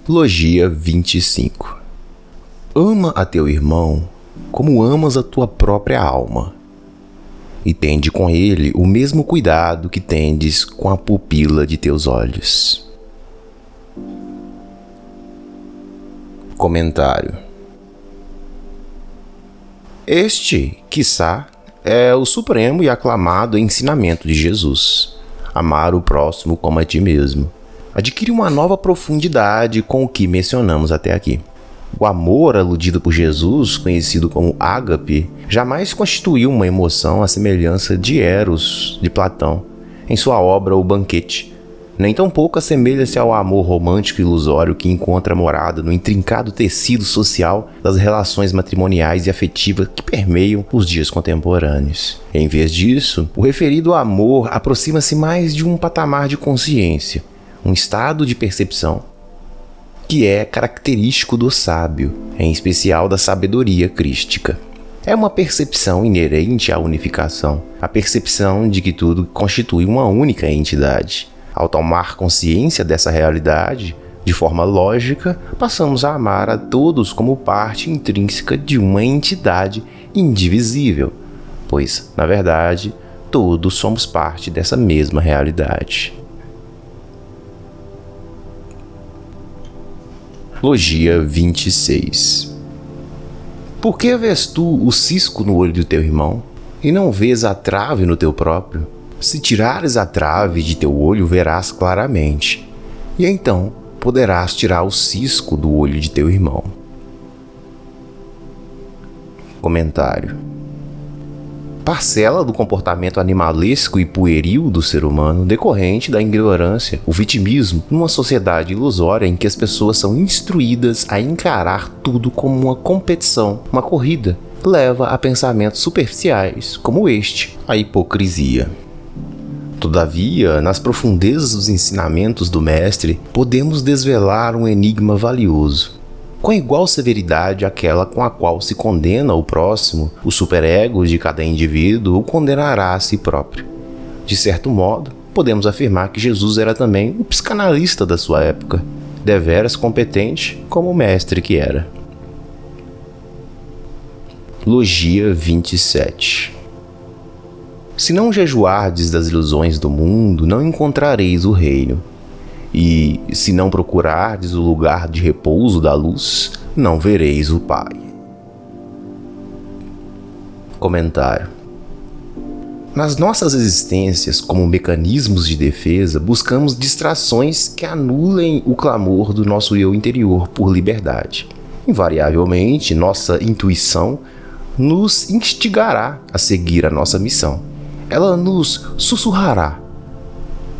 Logia 25. Ama a teu irmão como amas a tua própria alma, e tende com ele o mesmo cuidado que tendes com a pupila de teus olhos. Comentário. Este, quiçá, é o supremo e aclamado ensinamento de Jesus: amar o próximo como a ti mesmo. Adquire uma nova profundidade com o que mencionamos até aqui. O amor aludido por Jesus, conhecido como ágape, jamais constituiu uma emoção à semelhança de Eros, de Platão, em sua obra O Banquete. Nem tampouco assemelha-se ao amor romântico e ilusório que encontra morada no intrincado tecido social das relações matrimoniais e afetivas que permeiam os dias contemporâneos. Em vez disso, o referido amor aproxima-se mais de um patamar de consciência, um estado de percepção, que é característico do sábio, em especial da sabedoria crística. É uma percepção inerente à unificação, a percepção de que tudo constitui uma única entidade. Ao tomar consciência dessa realidade, de forma lógica, passamos a amar a todos como parte intrínseca de uma entidade indivisível, pois, na verdade, todos somos parte dessa mesma realidade. Logia 26. Por que vês tu o cisco no olho do teu irmão, e não vês a trave no teu próprio? Se tirares a trave de teu olho, verás claramente, e então poderás tirar o cisco do olho de teu irmão. Comentário. Parcela do comportamento animalesco e pueril do ser humano decorrente da ignorância, o vitimismo, numa sociedade ilusória em que as pessoas são instruídas a encarar tudo como uma competição, uma corrida, leva a pensamentos superficiais como este, a hipocrisia. Todavia, nas profundezas dos ensinamentos do Mestre, podemos desvelar um enigma valioso. Com igual severidade àquela com a qual se condena o próximo, o superego de cada indivíduo o condenará a si próprio. De certo modo, podemos afirmar que Jesus era também o psicanalista da sua época, deveras competente como o mestre que era. Logia 27. Se não jejuardes das ilusões do mundo, não encontrareis o reino. E, se não procurardes o lugar de repouso da luz, não vereis o Pai. Comentário. Nas nossas existências, como mecanismos de defesa, buscamos distrações que anulem o clamor do nosso eu interior por liberdade. Invariavelmente, nossa intuição nos instigará a seguir a nossa missão. Ela nos sussurrará.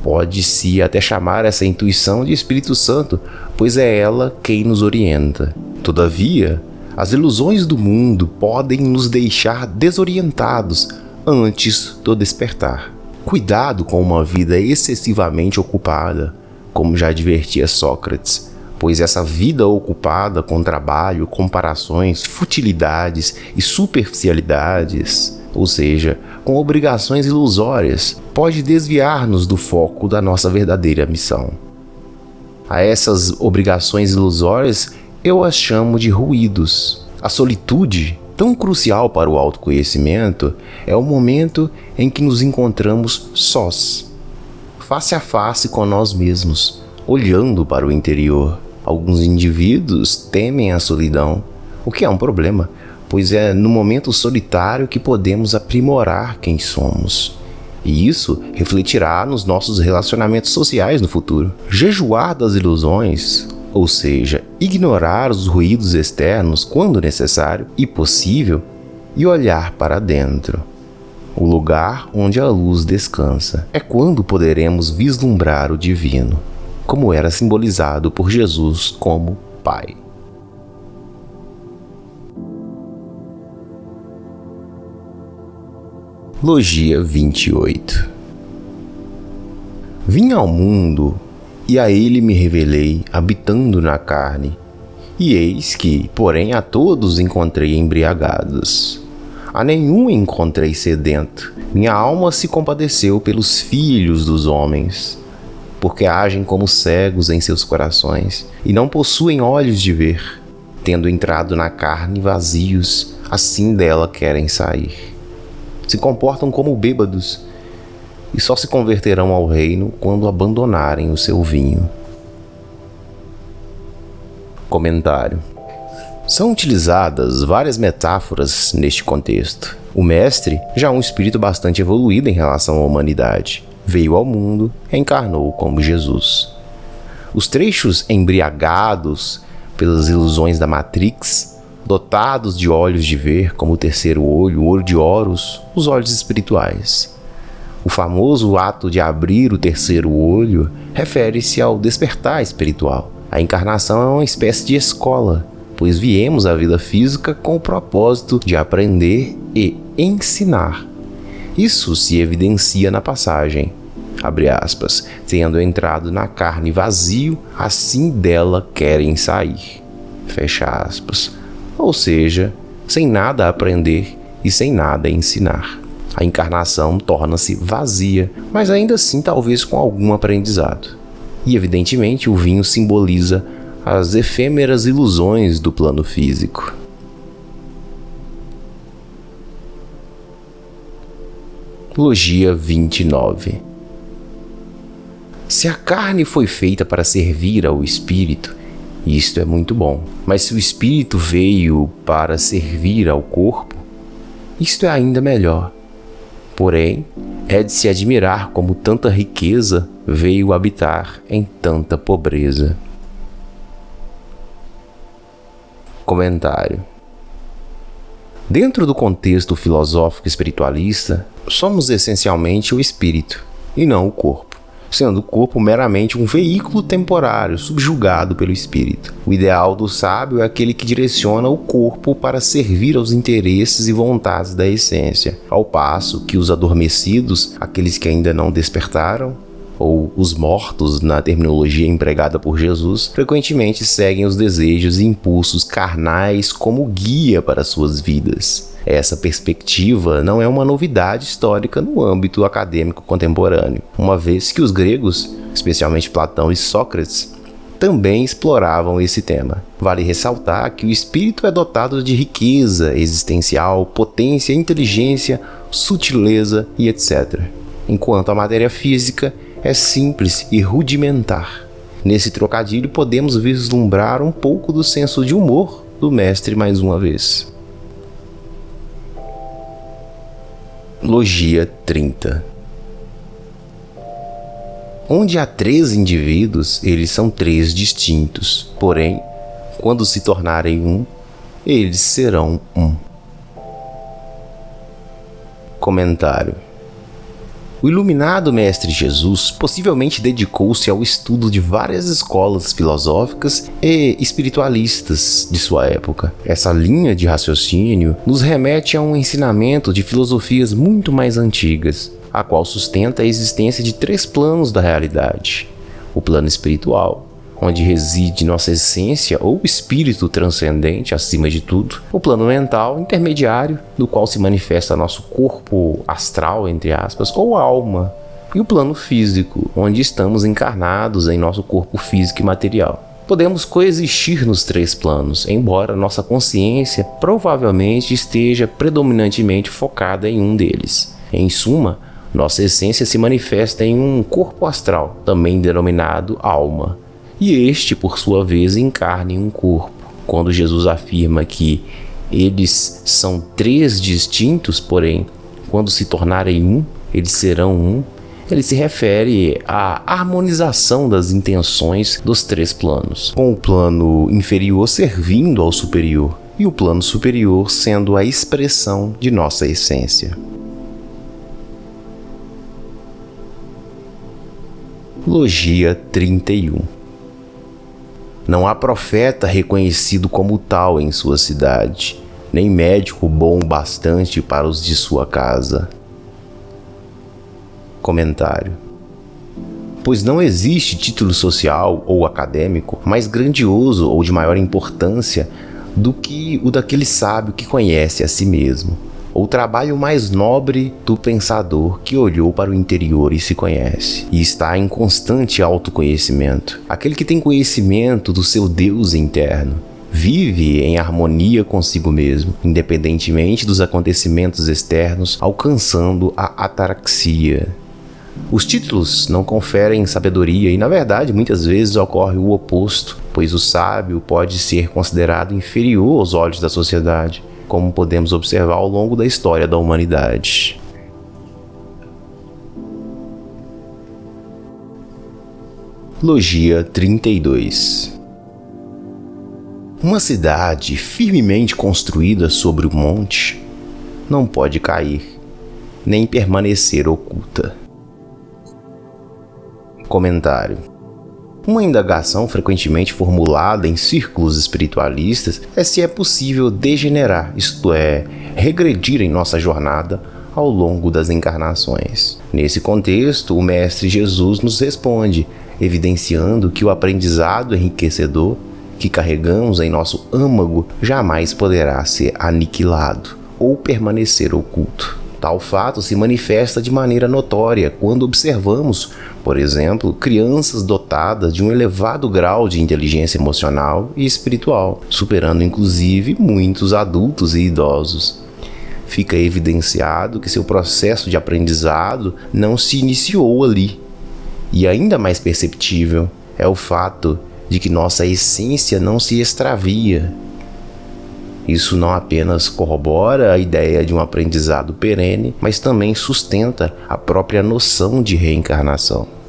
Pode-se até chamar essa intuição de Espírito Santo, pois é ela quem nos orienta. Todavia, as ilusões do mundo podem nos deixar desorientados antes do despertar. Cuidado com uma vida excessivamente ocupada, como já advertia Sócrates, pois essa vida ocupada com trabalho, comparações, futilidades e superficialidades, ou seja, com obrigações ilusórias, pode desviar-nos do foco da nossa verdadeira missão. A essas obrigações ilusórias eu as chamo de ruídos. A solitude, tão crucial para o autoconhecimento, é o momento em que nos encontramos sós, face a face com nós mesmos, olhando para o interior. Alguns indivíduos temem a solidão, o que é um problema, pois é no momento solitário que podemos aprimorar quem somos. E isso refletirá nos nossos relacionamentos sociais no futuro. Jejuar das ilusões, ou seja, ignorar os ruídos externos quando necessário e possível, e olhar para dentro, o lugar onde a luz descansa, é quando poderemos vislumbrar o divino, como era simbolizado por Jesus como Pai. Logia 28. Vim ao mundo, e a ele me revelei, habitando na carne. E eis que, porém, a todos encontrei embriagados. A nenhum encontrei sedento. Minha alma se compadeceu pelos filhos dos homens. porque agem como cegos em seus corações, e não possuem olhos de ver, tendo entrado na carne vazios, assim dela querem sair. Se comportam como bêbados, e só se converterão ao reino quando abandonarem o seu vinho. Comentário. São utilizadas várias metáforas neste contexto. O mestre, já um espírito bastante evoluído em relação à humanidade, veio ao mundo e encarnou como Jesus. Os trechos embriagados pelas ilusões da Matrix, dotados de olhos de ver como o terceiro olho, o olho de Horus, os olhos espirituais. O famoso ato de abrir o terceiro olho refere-se ao despertar espiritual. A encarnação é uma espécie de escola, pois viemos à vida física com o propósito de aprender e ensinar. Isso se evidencia na passagem, abre aspas, tendo entrado na carne vazio, assim dela querem sair, fecha aspas. Ou seja, sem nada a aprender e sem nada a ensinar. A encarnação torna-se vazia, mas ainda assim talvez com algum aprendizado. E evidentemente o vinho simboliza as efêmeras ilusões do plano físico. Logia 29. Se a carne foi feita para servir ao espírito, isto é muito bom. Mas se o espírito veio para servir ao corpo, isto é ainda melhor. Porém, é de se admirar como tanta riqueza veio habitar em tanta pobreza. Comentário. Dentro do contexto filosófico espiritualista, somos essencialmente o espírito e não o corpo, sendo o corpo meramente um veículo temporário subjugado pelo espírito. O ideal do sábio é aquele que direciona o corpo para servir aos interesses e vontades da essência, ao passo que os adormecidos, aqueles que ainda não despertaram, ou os mortos, na terminologia empregada por Jesus, frequentemente seguem os desejos e impulsos carnais como guia para suas vidas. Essa perspectiva não é uma novidade histórica no âmbito acadêmico contemporâneo, uma vez que os gregos, especialmente Platão e Sócrates, também exploravam esse tema. Vale ressaltar que o espírito é dotado de riqueza existencial, potência, inteligência, sutileza e etc., enquanto a matéria física é simples e rudimentar. Nesse trocadilho podemos vislumbrar um pouco do senso de humor do mestre mais uma vez. Logia 30. Onde há 3 indivíduos, eles são 3 distintos. Porém, quando se tornarem um, eles serão um. Comentário. O iluminado Mestre Jesus possivelmente dedicou-se ao estudo de várias escolas filosóficas e espiritualistas de sua época. Essa linha de raciocínio nos remete a um ensinamento de filosofias muito mais antigas, a qual sustenta a existência de 3 planos da realidade. O plano espiritual, onde reside nossa essência ou espírito transcendente acima de tudo. O plano mental intermediário, do qual se manifesta nosso corpo astral, entre aspas, ou alma. E o plano físico, onde estamos encarnados em nosso corpo físico e material. Podemos coexistir nos 3 planos, embora nossa consciência provavelmente esteja predominantemente focada em um deles. Em suma, nossa essência se manifesta em um corpo astral, também denominado alma. E este, por sua vez, encarna em um corpo. Quando Jesus afirma que eles são 3 distintos, porém, quando se tornarem um, eles serão um, ele se refere à harmonização das intenções dos 3 planos, com o plano inferior servindo ao superior e o plano superior sendo a expressão de nossa essência. Logia 31. Não há profeta reconhecido como tal em sua cidade, nem médico bom bastante para os de sua casa. Comentário. Pois não existe título social ou acadêmico mais grandioso ou de maior importância do que o daquele sábio que conhece a si mesmo. O trabalho mais nobre do pensador que olhou para o interior e se conhece, e está em constante autoconhecimento. Aquele que tem conhecimento do seu Deus interno, vive em harmonia consigo mesmo, independentemente dos acontecimentos externos, alcançando a ataraxia. Os títulos não conferem sabedoria e, na verdade, muitas vezes ocorre o oposto, pois o sábio pode ser considerado inferior aos olhos da sociedade, como podemos observar ao longo da história da humanidade. Logia 32. Uma cidade firmemente construída sobre o monte não pode cair, nem permanecer oculta. Comentário. Uma indagação frequentemente formulada em círculos espiritualistas é se é possível degenerar, isto é, regredir em nossa jornada ao longo das encarnações. Nesse contexto, o Mestre Jesus nos responde, evidenciando que o aprendizado enriquecedor que carregamos em nosso âmago jamais poderá ser aniquilado ou permanecer oculto. Tal fato se manifesta de maneira notória quando observamos, por exemplo, crianças dotadas de um elevado grau de inteligência emocional e espiritual, superando inclusive muitos adultos e idosos. Fica evidenciado que seu processo de aprendizado não se iniciou ali. E ainda mais perceptível é o fato de que nossa essência não se extravia. Isso não apenas corrobora a ideia de um aprendizado perene, mas também sustenta a própria noção de reencarnação.